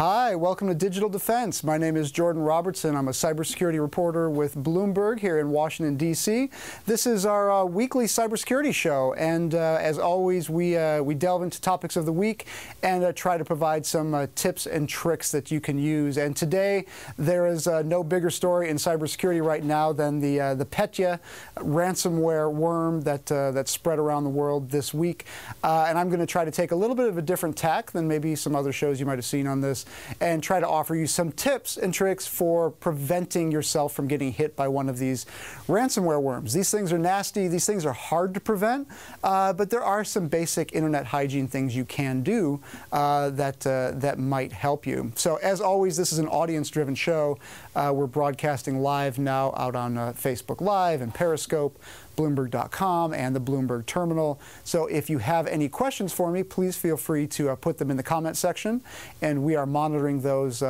Hi, welcome to Digital Defense. My name is Jordan Robertson. I'm a cybersecurity reporter with Bloomberg here in Washington, D.C. This is our weekly cybersecurity show, and as always, we delve into topics of the week and try to provide some tips and tricks that you can use. And today, there is no bigger story in cybersecurity right now than the Petya ransomware worm that spread around the world this week. And I'm going to try to take a little bit of a different tack than maybe some other shows you might have seen on this, and try to offer you some tips and tricks for preventing yourself from getting hit by one of these ransomware worms. These things are nasty. These things are hard to prevent, but there are some basic internet hygiene things you can do that might help you. So as always, this is an audience-driven show. We're broadcasting live now out on Facebook Live and Periscope, Bloomberg.com, and the Bloomberg terminal. So if you have any questions for me, please feel free to put them in the comment section, and we are monitoring those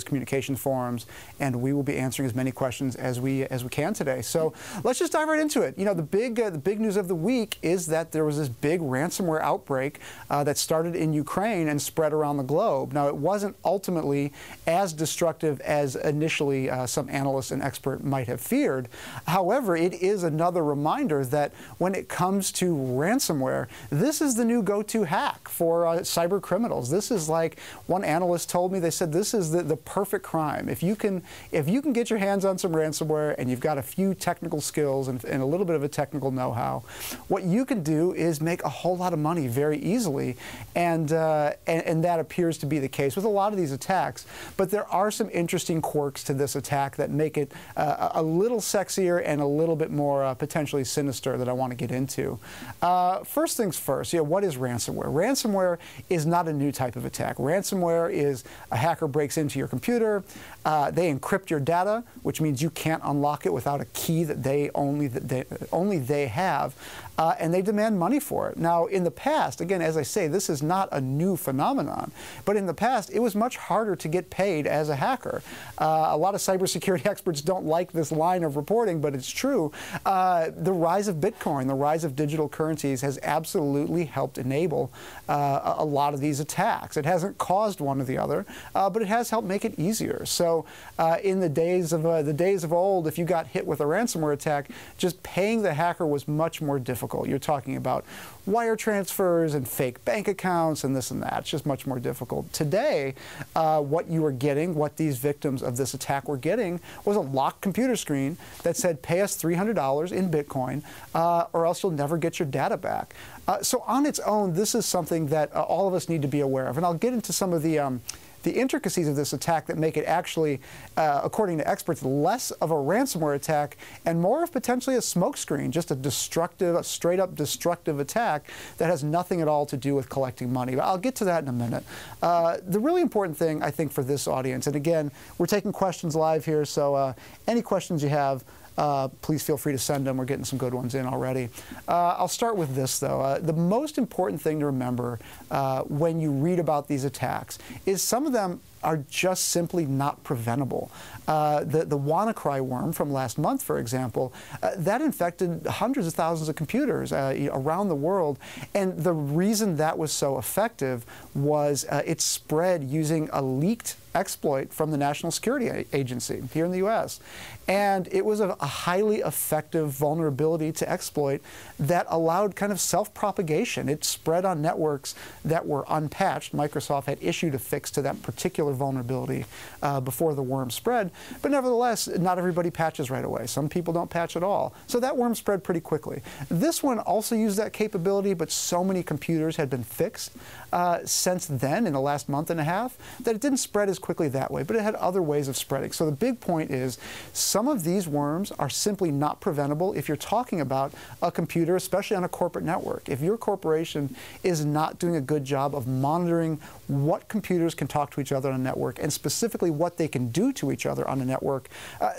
communication forums, and we will be answering as many questions as we can today. So let's just dive right into it. You know, the big news of the week is that there was this big ransomware outbreak that started in Ukraine and spread around the globe. Now, it wasn't ultimately as destructive as initially some analysts and experts might have feared. However, it is another reminder that when it comes to ransomware, this is the new go-to hack for cyber criminals. This is like one analyst told me, they said this is the perfect crime. If you can get your hands on some ransomware and you've got a few technical skills and a little bit of a technical know-how, what you can do is make a whole lot of money very easily, and that appears to be the case with a lot of these attacks. But there are some interesting quirks to this attack that make it a little sexier and a little bit more potentially sinister that I want to get into. First things first, what is ransomware? Ransomware is not a new type of attack. Ransomware is a hacker breaks into your computer, they encrypt your data, which means you can't unlock it without a key that only they have, and they demand money for it. Now, in the past, again, as I say, this is not a new phenomenon, but in the past, it was much harder to get paid as a hacker. A lot of cybersecurity experts don't like this line of reporting, but it's true. The rise of Bitcoin, the rise of digital currencies has absolutely helped enable a lot of these attacks. It hasn't caused one or the other, but it has helped make it easier. So in the days of old, if you got hit with a ransomware attack, just paying the hacker was much more difficult. You're talking about wire transfers and fake bank accounts and this and that. It's just much more difficult. Today, what you were getting, what these victims of this attack were getting, was a locked computer screen that said, pay us $300 in Bitcoin, or else you'll never get your data back. So on its own, this is something that all of us need to be aware of. And I'll get into some of the intricacies of this attack that make it actually, according to experts, less of a ransomware attack and more of potentially a smokescreen, just a straight-up destructive attack that has nothing at all to do with collecting money. But I'll get to that in a minute. The really important thing, I think, for this audience, and again, we're taking questions live here, so any questions you have, please feel free to send them. We're getting some good ones in already. I'll start with this, though. The most important thing to remember when you read about these attacks is some of them are just simply not preventable. The WannaCry worm from last month, for example, that infected hundreds of thousands of computers around the world. And the reason that was so effective was it spread using a leaked exploit from the National Security Agency here in the U.S. And it was a highly effective vulnerability to exploit that allowed kind of self-propagation. It spread on networks that were unpatched. Microsoft had issued a fix to that particular vulnerability before the worm spread. But nevertheless, not everybody patches right away. Some people don't patch at all. So that worm spread pretty quickly. This one also used that capability, but so many computers had been fixed since then, in the last month and a half, that it didn't spread as quickly that way, but it had other ways of spreading. So the big point is some of these worms are simply not preventable if you're talking about a computer, especially on a corporate network. If your corporation is not doing a good job of monitoring what computers can talk to each other on a network, and specifically what they can do to each other on a network,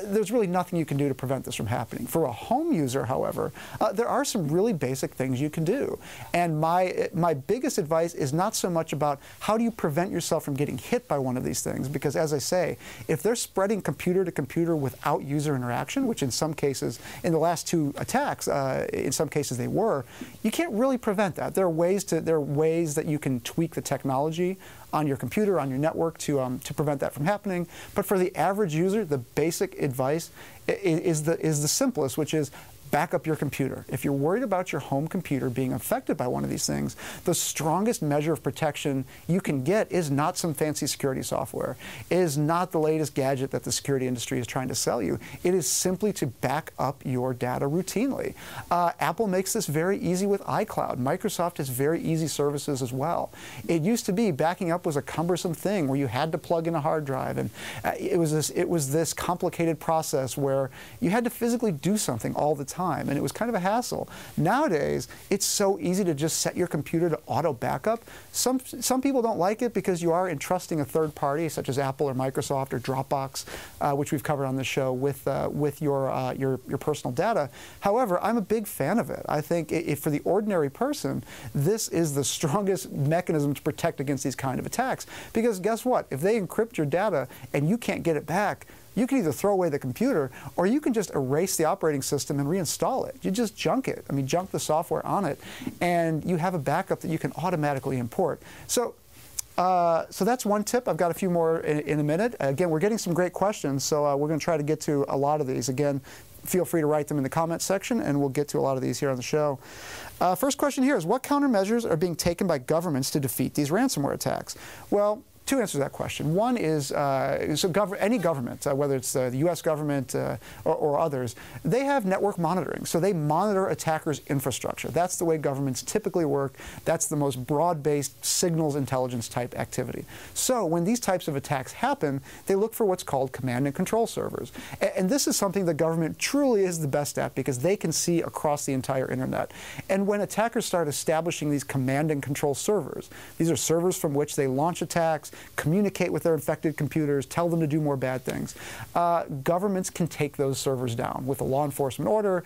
there's really nothing you can do to prevent this from happening. For a home user, however, there are some really basic things you can do. And my biggest advice is not so much about how do you prevent yourself from getting hit by one of these things, because as I say, if they're spreading computer to computer without user interaction, which in some cases, in the last two attacks, in some cases they were, you can't really prevent that. There are ways that you can tweak the technology on your computer, on your network to prevent that from happening. But for the average user, the basic advice is the simplest, which is back up your computer. If you're worried about your home computer being affected by one of these things, the strongest measure of protection you can get is not some fancy security software. It is not the latest gadget that the security industry is trying to sell you. It is simply to back up your data routinely. Apple makes this very easy with iCloud. Microsoft has very easy services as well. It used to be backing up was a cumbersome thing where you had to plug in a hard drive, and it was this complicated process where you had to physically do something all the time, and it was kind of a hassle. Nowadays, it's so easy to just set your computer to auto backup. Some people don't like it because you are entrusting a third party, such as Apple or Microsoft or Dropbox, which we've covered on the show, with your personal data. However, I'm a big fan of it. I think if for the ordinary person, this is the strongest mechanism to protect against these kind of attacks. Because guess what? If they encrypt your data and you can't get it back, you can either throw away the computer or you can just erase the operating system and reinstall it. You just junk it. I mean, junk the software on it, and you have a backup that you can automatically import. So that's one tip. I've got a few more in a minute. Again, we're getting some great questions, so we're going to try to get to a lot of these. Again, feel free to write them in the comments section, and we'll get to a lot of these here on the show. First question here is, what countermeasures are being taken by governments to defeat these ransomware attacks? Well, two answers to that question. One is, any government, whether it's the U.S. government or others, they have network monitoring. So they monitor attackers' infrastructure. That's the way governments typically work. That's the most broad-based signals intelligence type activity. So when these types of attacks happen, they look for what's called command and control servers. And this is something the government truly is the best at because they can see across the entire internet. And when attackers start establishing these command and control servers, these are servers from which they launch attacks, communicate with their infected computers, tell them to do more bad things. Governments can take those servers down with a law enforcement order,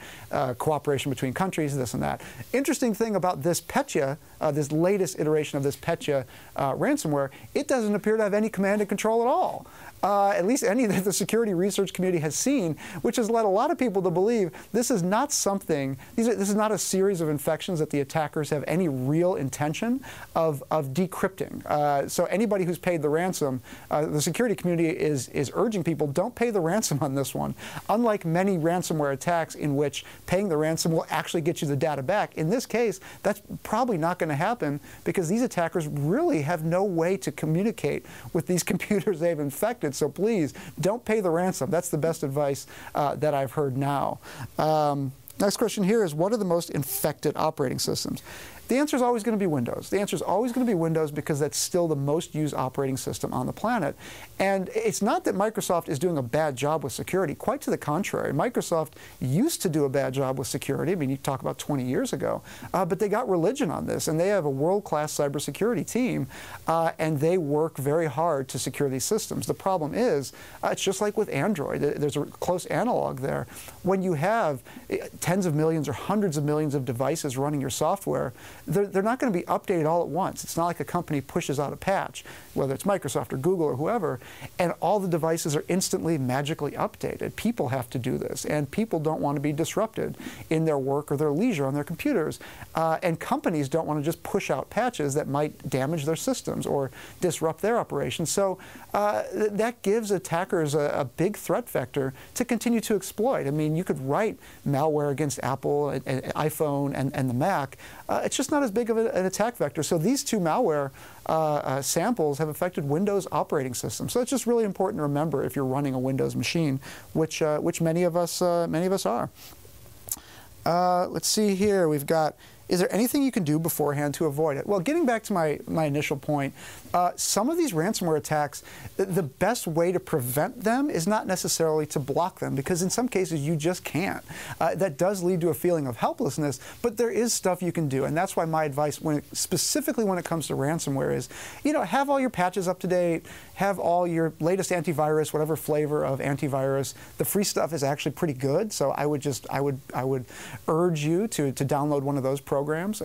cooperation between countries, this and that. Interesting thing about this Petya, this latest iteration of this Petya ransomware, it doesn't appear to have any command and control at all. At least any that the security research community has seen, which has led a lot of people to believe this is not something, this is not a series of infections that the attackers have any real intention of decrypting. So anybody who's paid the ransom, the security community is urging people, don't pay the ransom on this one. Unlike many ransomware attacks in which paying the ransom will actually get you the data back, in this case, that's probably not going to happen because these attackers really have no way to communicate with these computers they've infected. So please, don't pay the ransom. That's the best advice that I've heard now. Next question here is, what are the most infected operating systems? The answer is always going to be Windows. The answer is always going to be Windows because that's still the most used operating system on the planet. And it's not that Microsoft is doing a bad job with security. Quite to the contrary. Microsoft used to do a bad job with security. I mean, you talk about 20 years ago. But they got religion on this, and they have a world-class cybersecurity team, and they work very hard to secure these systems. The problem is, it's just like with Android. There's a close analog there. When you have tens of millions or hundreds of millions of devices running your software, they're not going to be updated all at once. It's not like a company pushes out a patch, whether it's Microsoft or Google or whoever, and all the devices are instantly magically updated. People have to do this, and people don't want to be disrupted in their work or their leisure on their computers. And companies don't want to just push out patches that might damage their systems or disrupt their operations. So that gives attackers a big threat vector to continue to exploit. I mean, you could write malware against Apple, and iPhone, and the Mac. It's just not as big of an attack vector. So these two malware samples have affected Windows operating systems. So it's just really important to remember if you're running a Windows machine, which many of us are. Let's see here. We've got, is there anything you can do beforehand to avoid it? Well, getting back to my initial point, some of these ransomware attacks, the best way to prevent them is not necessarily to block them, because in some cases you just can't. That does lead to a feeling of helplessness, but there is stuff you can do, and that's why my advice, specifically when it comes to ransomware, is, have all your patches up to date, have all your latest antivirus, whatever flavor of antivirus. The free stuff is actually pretty good, so I would urge you to download one of those programs programs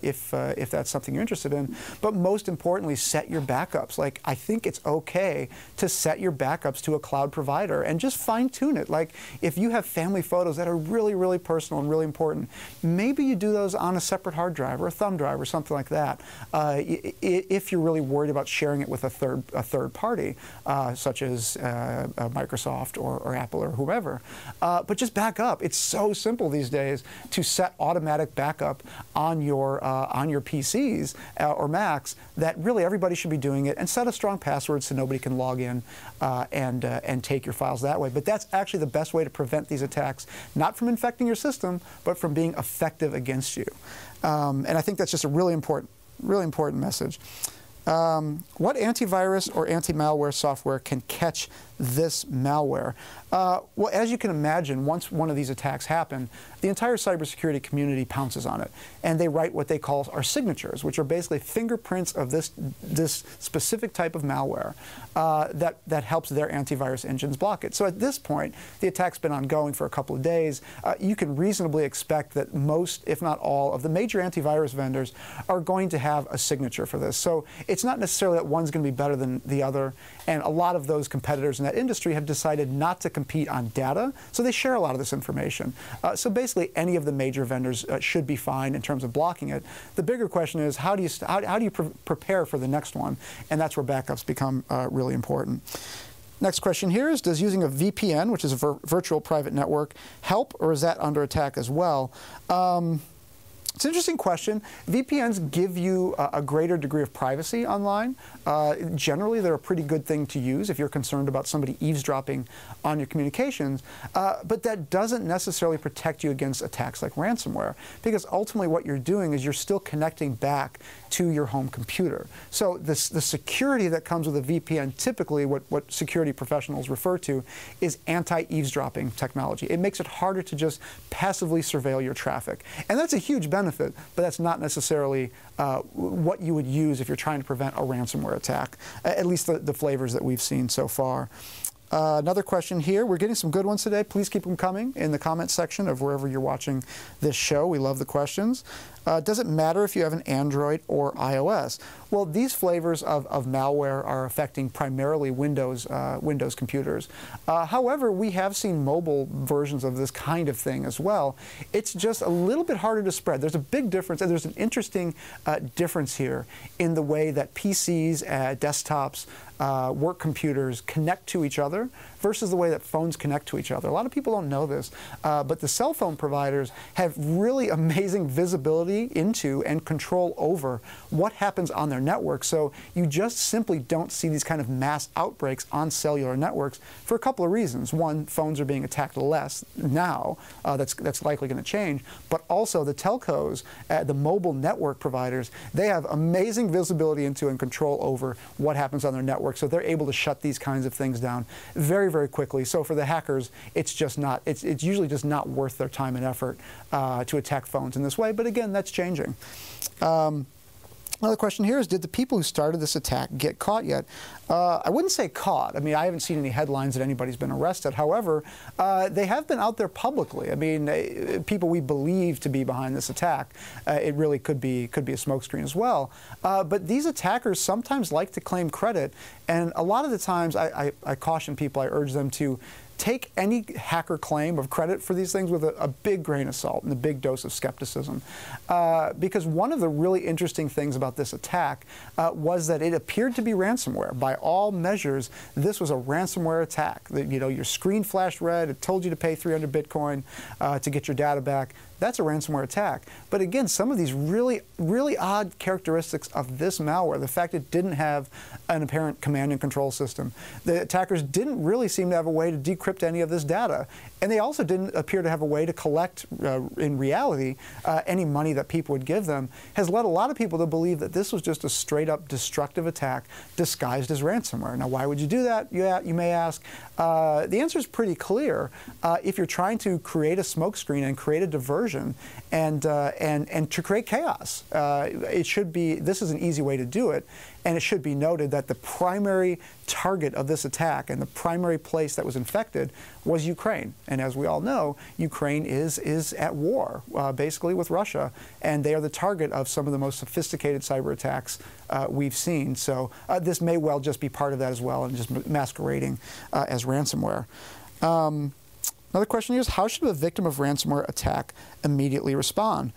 if that's something you're interested in. But most importantly, set your backups. Like, I think it's okay to set your backups to a cloud provider and just fine-tune it. Like, if you have family photos that are really, really personal and really important, maybe you do those on a separate hard drive or a thumb drive or something like that. If you're really worried about sharing it with a third party, such as Microsoft or Apple or whoever. But just back up. It's so simple these days to set automatic backup on your PCs or Macs that really everybody should be doing it, and set a strong password so nobody can log in and take your files that way. But that's actually the best way to prevent these attacks, not from infecting your system, but from being effective against you. And I think that's just a really important message. What antivirus or anti-malware software can catch this malware? Well, as you can imagine, once one of these attacks happen, the entire cybersecurity community pounces on it, and they write what they call our signatures, which are basically fingerprints of this specific type of malware that helps their antivirus engines block it. So at this point, the attack's been ongoing for a couple of days. You can reasonably expect that most, if not all, of the major antivirus vendors are going to have a signature for this. So it's not necessarily that one's going to be better than the other, and a lot of those competitors in that industry have decided not to compete on data, so they share a lot of this information. So basically, any of the major vendors should be fine in terms of blocking it. The bigger question is, how do you prepare for the next one? And that's where backups become really important. Next question here is, does using a VPN, which is a virtual private network, help, or is that under attack as well? It's an interesting question. VPNs give you a greater degree of privacy online. Generally, they're a pretty good thing to use if you're concerned about somebody eavesdropping on your communications. But that doesn't necessarily protect you against attacks like ransomware, because ultimately what you're doing is you're still connecting back to your home computer. So the security that comes with a VPN, typically what security professionals refer to, is anti-eavesdropping technology. It makes it harder to just passively surveil your traffic. And that's a huge benefit, but that's not necessarily what you would use if you're trying to prevent a ransomware attack, at least the flavors that we've seen so far. Another question here. We're getting some good ones today. Please keep them coming in the comments section of wherever you're watching this show. We love the questions. Does it matter if you have an Android or iOS? Well, these flavors of malware are affecting primarily Windows computers. However, we have seen mobile versions of this kind of thing as well. It's just a little bit harder to spread. There's a big difference, and there's an interesting difference here in the way that PCs, desktops, work computers connect to each other versus the way that phones connect to each other. A lot of people don't know this, but the cell phone providers have really amazing visibility into and control over what happens on their network. So you just simply don't see these kind of mass outbreaks on cellular networks for a couple of reasons. One, phones are being attacked less now. That's likely going to change. But also the telcos, the mobile network providers, they have amazing visibility into and control over what happens on their network. So they're able to shut these kinds of things down very, very quickly. So for the hackers, it's just not, it's usually just not worth their time and effort to attack phones in this way. But again, that's changing. Another question here is, did the people who started this attack get caught yet? I wouldn't say caught. I mean, I haven't seen any headlines that anybody's been arrested. However, they have been out there publicly. I mean, people we believe to be behind this attack. It really could be a smokescreen as well. But these attackers sometimes like to claim credit, and a lot of the times I caution people, I urge them to take any hacker claim of credit for these things with a big grain of salt and a big dose of skepticism. Because one of the really interesting things about this attack was that it appeared to be ransomware. By all measures, this was a ransomware attack. Your screen flashed red, it told you to pay 300 Bitcoin to get your data back. That's a ransomware attack. But again, some of these really, really odd characteristics of this malware, the fact it didn't have an apparent command and control system, the attackers didn't really seem to have a way to decrypt any of this data, and they also didn't appear to have a way to collect, in reality, any money that people would give them, has led a lot of people to believe that this was just a straight-up destructive attack disguised as ransomware. Now, why would you do that, you may ask? The answer is pretty clear. If you're trying to create a smokescreen and create a diversion version and to create chaos. This is an easy way to do it, and it should be noted that the primary target of this attack and the primary place that was infected was Ukraine. And as we all know, Ukraine is at war, basically with Russia, and they are the target of some of the most sophisticated cyber attacks we've seen. So this may well just be part of that as well, and just masquerading as ransomware. Another question here is, how should a victim of ransomware attack immediately respond?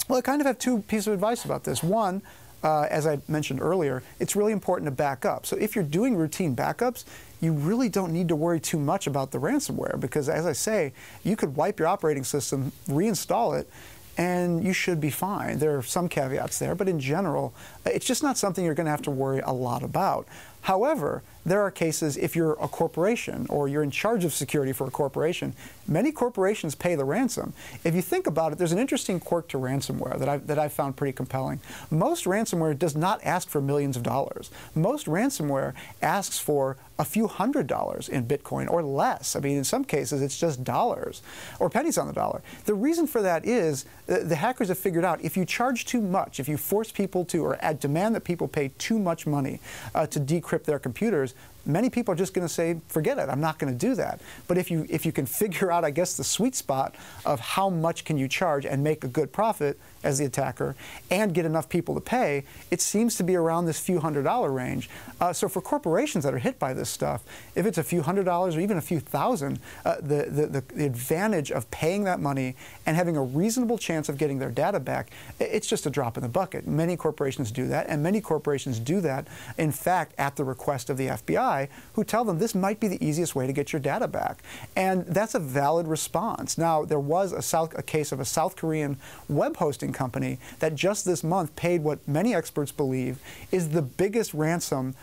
Well, I kind of have two pieces of advice about this. One, as I mentioned earlier, it's really important to back up. So if you're doing routine backups, you really don't need to worry too much about the ransomware, because as I say, you could wipe your operating system, reinstall it, and you should be fine. There are some caveats there, but in general, it's just not something you're going to have to worry a lot about. However, there are cases if you're a corporation or you're in charge of security for a corporation. Many corporations pay the ransom. If you think about it, there's an interesting quirk to ransomware that I've found pretty compelling. Most ransomware does not ask for millions of dollars. Most ransomware asks for a few $100s in Bitcoin or less. I mean, in some cases, it's just dollars or pennies on the dollar. The reason for that is the hackers have figured out if you charge too much, if you force people to or demand that people pay too much money to decrypt their computers, many people are just going to say, forget it, I'm not going to do that. But if you can figure out, I guess, the sweet spot of how much can you charge and make a good profit as the attacker and get enough people to pay, it seems to be around this few $100 range. So for corporations that are hit by this stuff, if it's a few $100s or even a few thousand, the advantage of paying that money and having a reasonable chance of getting their data back, it's just a drop in the bucket. Many corporations do that, and many corporations do that, in fact, at the request of the FBI, who tell them this might be the easiest way to get your data back. And that's a valid response. Now, there was a case of a South Korean web hosting company that just this month paid what many experts believe is the biggest ransom,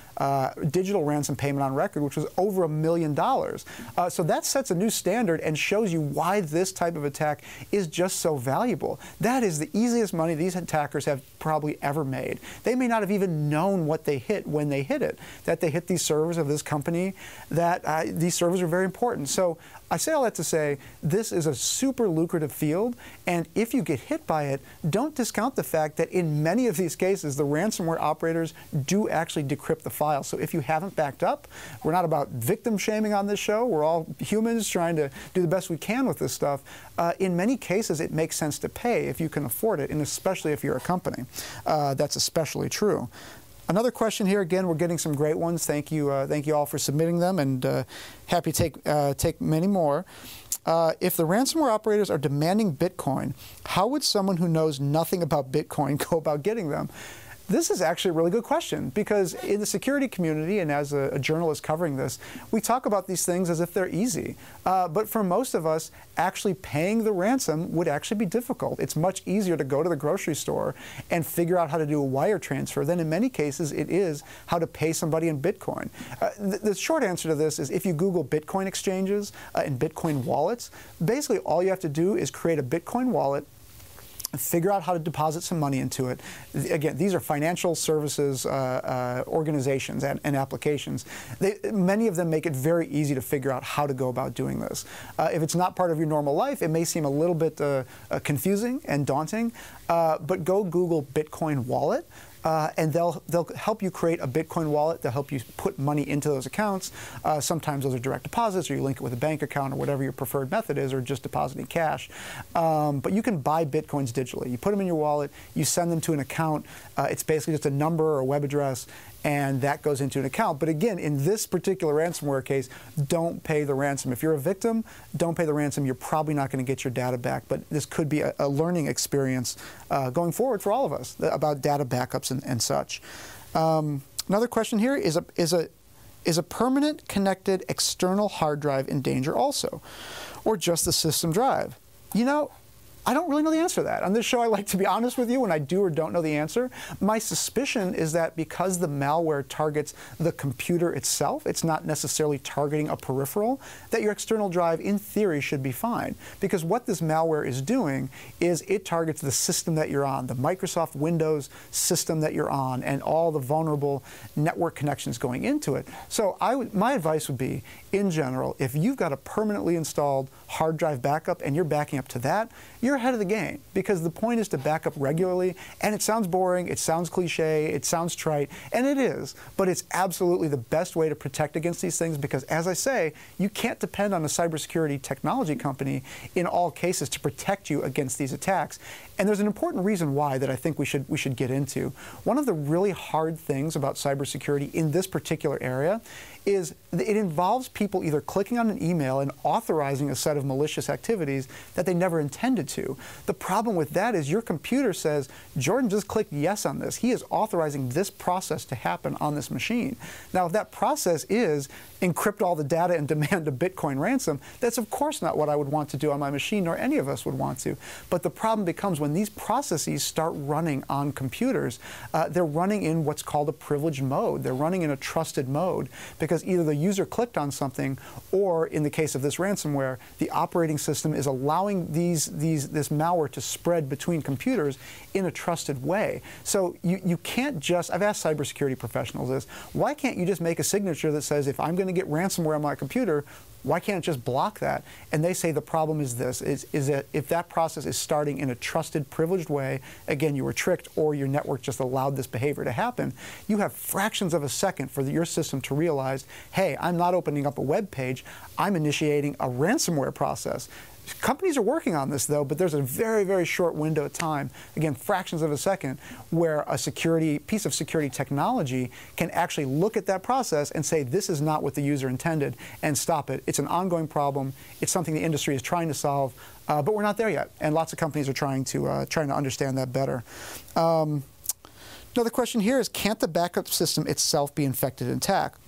digital ransom payment on record, which was over $1 million. So that sets a new standard and shows you why this type of attack is just so valuable. That is the easiest money these attackers have probably ever made. They may not have even known what they hit when they hit it, that they hit these servers of this company, that these servers are very important. So I say all that to say this is a super lucrative field, and if you get hit by it, don't discount the fact that in many of these cases, the ransomware operators do actually decrypt the file. So if you haven't backed up, we're not about victim shaming on this show. We're all humans trying to do the best we can with this stuff. In many cases, it makes sense to pay if you can afford it, and especially if you're a company. That's especially true. Another question here. Again, we're getting some great ones. Thank you all for submitting them, and happy to take many more. If the ransomware operators are demanding Bitcoin, how would someone who knows nothing about Bitcoin go about getting them? This is actually a really good question, because in the security community, and as a journalist covering this, we talk about these things as if they're easy. But for most of us, actually paying the ransom would actually be difficult. It's much easier to go to the grocery store and figure out how to do a wire transfer than in many cases it is how to pay somebody in Bitcoin. The short answer to this is if you Google Bitcoin exchanges and Bitcoin wallets, basically all you have to do is create a Bitcoin wallet, figure out how to deposit some money into it. Again, these are financial services organizations and applications. Many of them make it very easy to figure out how to go about doing this. If it's not part of your normal life, it may seem a little bit confusing and daunting, but go Google Bitcoin wallet. And they'll help you create a Bitcoin wallet. They'll help you put money into those accounts. Sometimes those are direct deposits, or you link it with a bank account, or whatever your preferred method is, or just depositing cash. But you can buy Bitcoins digitally. You put them in your wallet, you send them to an account. It's basically just a number or a web address, and that goes into an account. But again, in this particular ransomware case, don't pay the ransom. If you're a victim, don't pay the ransom. You're probably not going to get your data back, but this could be a learning experience going forward for all of us about data backups and such. Another question here is a permanent connected external hard drive in danger also, or just the system drive? You know, I don't really know the answer to that. On this show, I like to be honest with you when I do or don't know the answer. My suspicion is that because the malware targets the computer itself, it's not necessarily targeting a peripheral, that your external drive, in theory, should be fine. Because what this malware is doing is it targets the system that you're on, the Microsoft Windows system that you're on, and all the vulnerable network connections going into it. So my advice would be, in general, if you've got a permanently installed hard drive backup and you're backing up to that, you're you're ahead of the game, because the point is to back up regularly. And it sounds boring, it sounds cliche, it sounds trite, and it is, but it's absolutely the best way to protect against these things, because as I say, you can't depend on a cybersecurity technology company in all cases to protect you against these attacks. And there's an important reason why that I think we should get into. One of the really hard things about cybersecurity in this particular area is it involves people either clicking on an email and authorizing a set of malicious activities that they never intended to. The problem with that is your computer says, Jordan just clicked yes on this. He is authorizing this process to happen on this machine. Now, if that process is encrypt all the data and demand a Bitcoin ransom, that's of course not what I would want to do on my machine, nor any of us would want to. But the problem becomes when these processes start running on computers, they're running in what's called a privileged mode. They're running in a trusted mode, because either the user clicked on something, or in the case of this ransomware, the operating system is allowing this malware to spread between computers in a trusted way. So you can't just, I've asked cybersecurity professionals this, why can't you just make a signature that says, if I'm going to get ransomware on my computer, why can't it just block that? And they say the problem is this, is that if that process is starting in a trusted, privileged way, again, you were tricked or your network just allowed this behavior to happen, you have fractions of a second for your system to realize, hey, I'm not opening up a web page, I'm initiating a ransomware process. Companies are working on this, though, but there's a very, very short window of time, again, fractions of a second, where a piece of security technology can actually look at that process and say, this is not what the user intended, and stop it. It's an ongoing problem. It's something the industry is trying to solve, but we're not there yet, and lots of companies are trying to understand that better. Another question here is, can't the backup system itself be infected and attacked?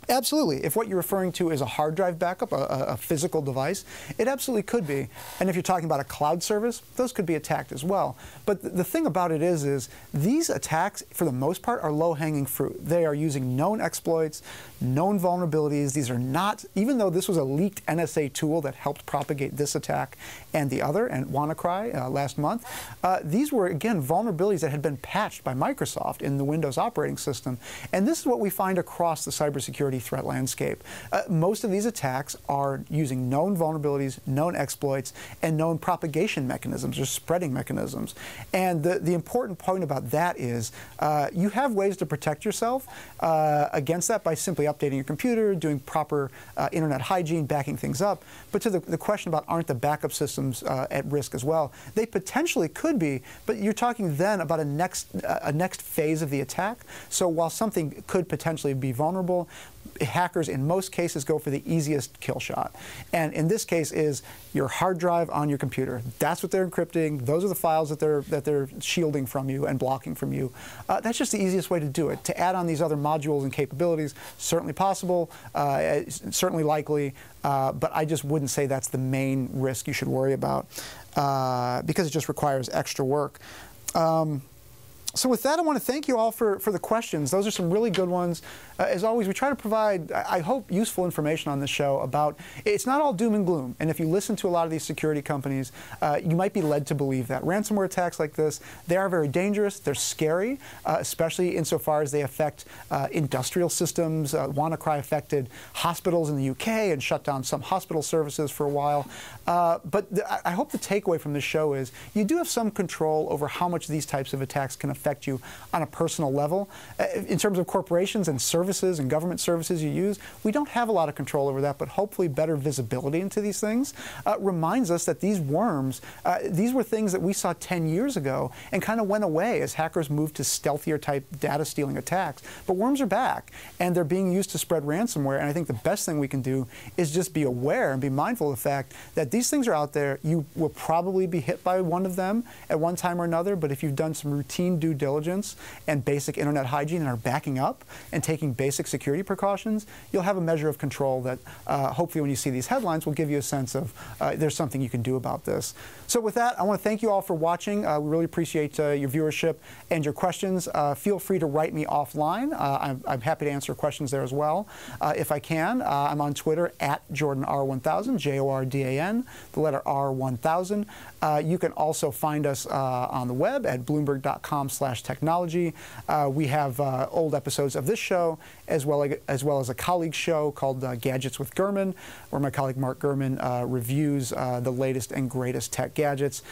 Absolutely. If what you're referring to is a hard drive backup, a physical device, it absolutely could be. And if you're talking about a cloud service, those could be attacked as well. But the thing about it is these attacks, for the most part, are low-hanging fruit. They are using known exploits, known vulnerabilities. These are not, even though this was a leaked NSA tool that helped propagate this attack and the other, and WannaCry last month, these were, again, vulnerabilities that had been patched by Microsoft in the Windows operating system. And this is what we find across the cybersecurity threat landscape. Most of these attacks are using known vulnerabilities, known exploits, and known propagation mechanisms or spreading mechanisms. And the important point about that is you have ways to protect yourself against that by simply updating your computer, doing proper internet hygiene, backing things up. But to the question about aren't the backup systems at risk as well, they potentially could be, but you're talking then about a next phase of the attack. So while something could potentially be vulnerable, hackers in most cases go for the easiest kill shot. And in this case is your hard drive on your computer. That's what they're encrypting. Those are the files that they're shielding from you and blocking from you. That's just the easiest way to do it. To add on these other modules and capabilities, certainly possible, certainly likely, but I just wouldn't say that's the main risk you should worry about because it just requires extra work. So with that, I want to thank you all for the questions. Those are some really good ones. As always, we try to provide, I hope, useful information on this show about, it's not all doom and gloom. And if you listen to a lot of these security companies, you might be led to believe that. Ransomware attacks like this, they are very dangerous. They're scary, especially insofar as they affect industrial systems. WannaCry affected hospitals in the UK and shut down some hospital services for a while. But I hope the takeaway from this show is you do have some control over how much these types of attacks can affect you on a personal level. In terms of corporations and services and government services you use, we don't have a lot of control over that, but hopefully better visibility into these things reminds us that these worms, these were things that we saw 10 years ago and kind of went away as hackers moved to stealthier type data stealing attacks. But worms are back, and they're being used to spread ransomware, and I think the best thing we can do is just be aware and be mindful of the fact that these things are out there. You will probably be hit by one of them at one time or another, but if you've done some routine due diligence and basic internet hygiene and are backing up and taking basic security precautions, you'll have a measure of control that hopefully when you see these headlines will give you a sense of there's something you can do about this. So with that, I want to thank you all for watching. We really appreciate your viewership and your questions. Feel free to write me offline. I'm happy to answer questions there as well if I can. I'm on Twitter at JordanR1000, Jordan, the letter R1000. You can also find us on the web at bloomberg.com/ www.gadgetswithgerman.com/technology. We have old episodes of this show, as well as a colleague show called Gadgets with German, where my colleague Mark Gurman reviews the latest and greatest tech gadgets.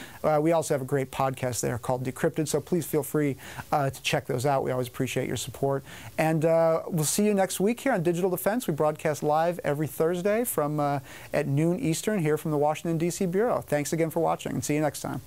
We also have a great podcast there called Decrypted, so please feel free to check those out. We always appreciate your support. And we'll see you next week here on Digital Defense. We broadcast live every Thursday from at noon Eastern here from the Washington, D.C. Bureau. Thanks again for watching, and see you next time.